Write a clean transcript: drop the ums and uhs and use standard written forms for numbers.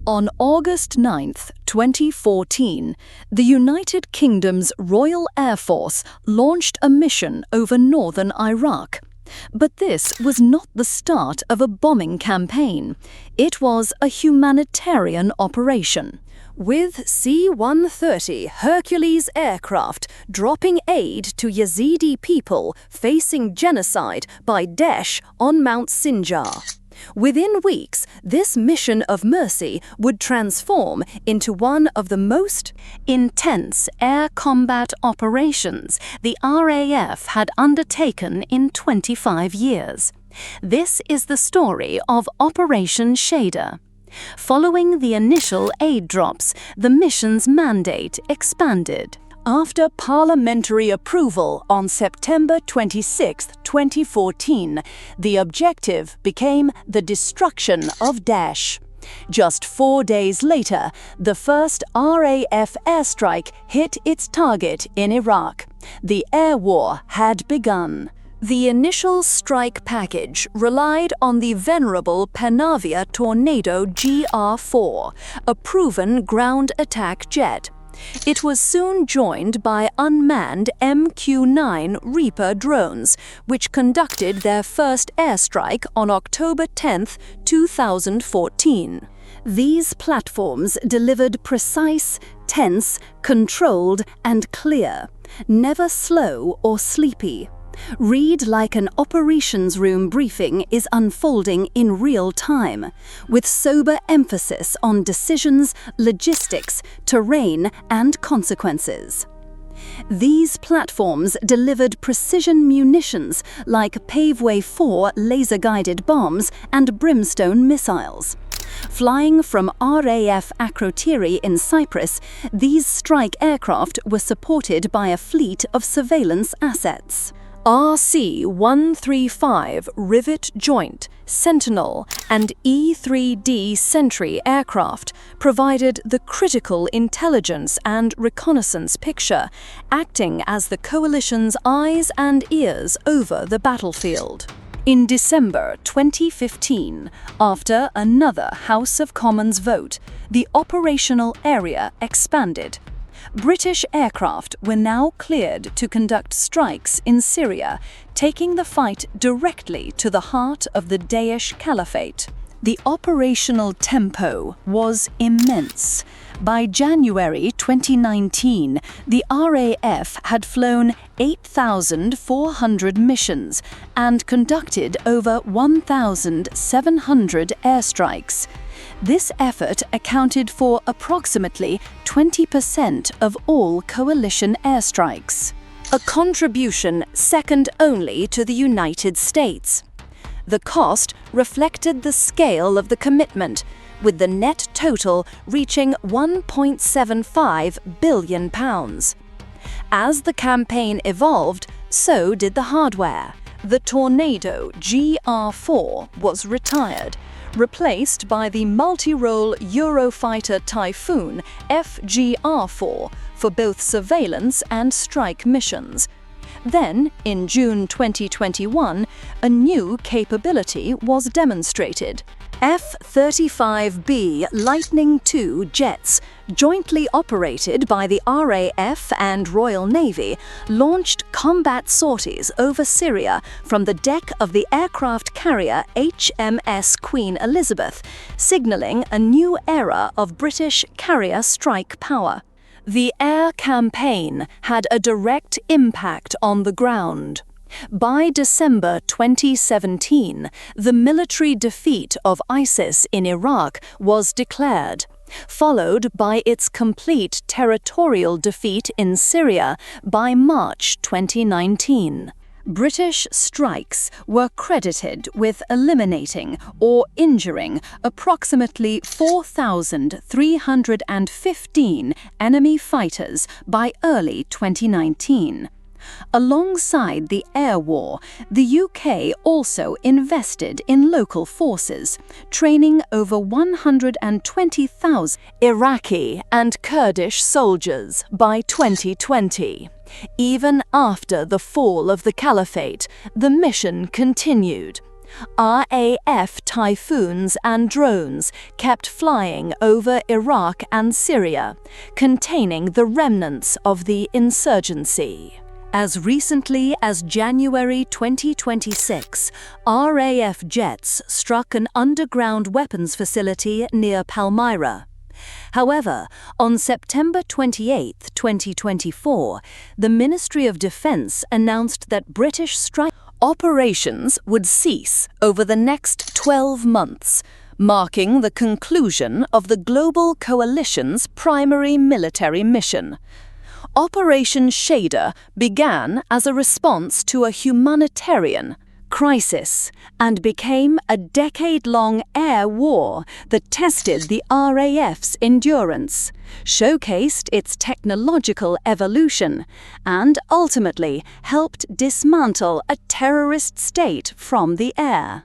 On August 9, 2014, the United Kingdom's Royal Air Force launched a mission over northern Iraq. But this was not the start of a bombing campaign. It was a humanitarian operation. With C-130 Hercules aircraft dropping aid to Yazidi people facing genocide by Daesh on Mount Sinjar. Within weeks, this mission of mercy would transform into one of the most intense air combat operations the RAF had undertaken in 25 years. This is the story of Operation Shader. Following the initial aid drops, the mission's mandate expanded. After parliamentary approval on September 26, 2014, the objective became the destruction of Daesh. Just 4 days later, the first RAF Airstrike hit its target in Iraq. The air war had begun. The initial strike package relied on the venerable Panavia Tornado GR4, a proven ground attack jet. It was soon joined by unmanned MQ-9 Reaper drones, which conducted their first airstrike on October 10, 2014. These platforms delivered precise, tense, controlled, and clear, never slow or sleepy. Read like an operations room briefing is unfolding in real time, with sober emphasis on decisions, logistics, terrain, and consequences. These platforms delivered precision munitions like Paveway 4 laser-guided bombs and Brimstone missiles. Flying from RAF Akrotiri in Cyprus, these strike aircraft were supported by a fleet of surveillance assets. RC-135 Rivet Joint, Sentinel, and E-3D Sentry aircraft provided the critical intelligence and reconnaissance picture, acting as the coalition's eyes and ears over the battlefield. In December 2015, after another House of Commons vote, the operational area expanded. British aircraft were now cleared to conduct strikes in Syria, taking the fight directly to the heart of the Daesh Caliphate. The operational tempo was immense. By January 2019, the RAF had flown 8,400 missions and conducted over 1,700 airstrikes. This effort accounted for approximately 20% of all coalition airstrikes, a contribution second only to the United States. The cost reflected the scale of the commitment, with the net total reaching £1.75 billion. As the campaign evolved, so did the hardware. The Tornado GR4 was retired, replaced by the multi-role Eurofighter Typhoon FGR4 for both surveillance and strike missions. Then, in June 2021, a new capability was demonstrated. F-35B Lightning II jets, jointly operated by the RAF and Royal Navy, launched combat sorties over Syria from the deck of the aircraft carrier HMS Queen Elizabeth, signalling a new era of British carrier strike power. The air campaign had a direct impact on the ground. By December 2017, the military defeat of ISIS in Iraq was declared, followed by its complete territorial defeat in Syria by March 2019. British strikes were credited with eliminating or injuring approximately 4,315 enemy fighters by early 2019. Alongside the air war, the UK also invested in local forces, training over 120,000 Iraqi and Kurdish soldiers by 2020. Even after the fall of the Caliphate, the mission continued. RAF Typhoons and drones kept flying over Iraq and Syria, containing the remnants of the insurgency. As recently as January 2026, RAF jets struck an underground weapons facility near Palmyra. However, on September 28, 2024, the Ministry of Defense announced that British strike operations would cease over the next 12 months, marking the conclusion of the global coalition's primary military mission. Operation Shader began as a response to a humanitarian crisis and became a decade-long air war that tested the RAF's endurance, showcased its technological evolution, and ultimately helped dismantle a terrorist state from the air.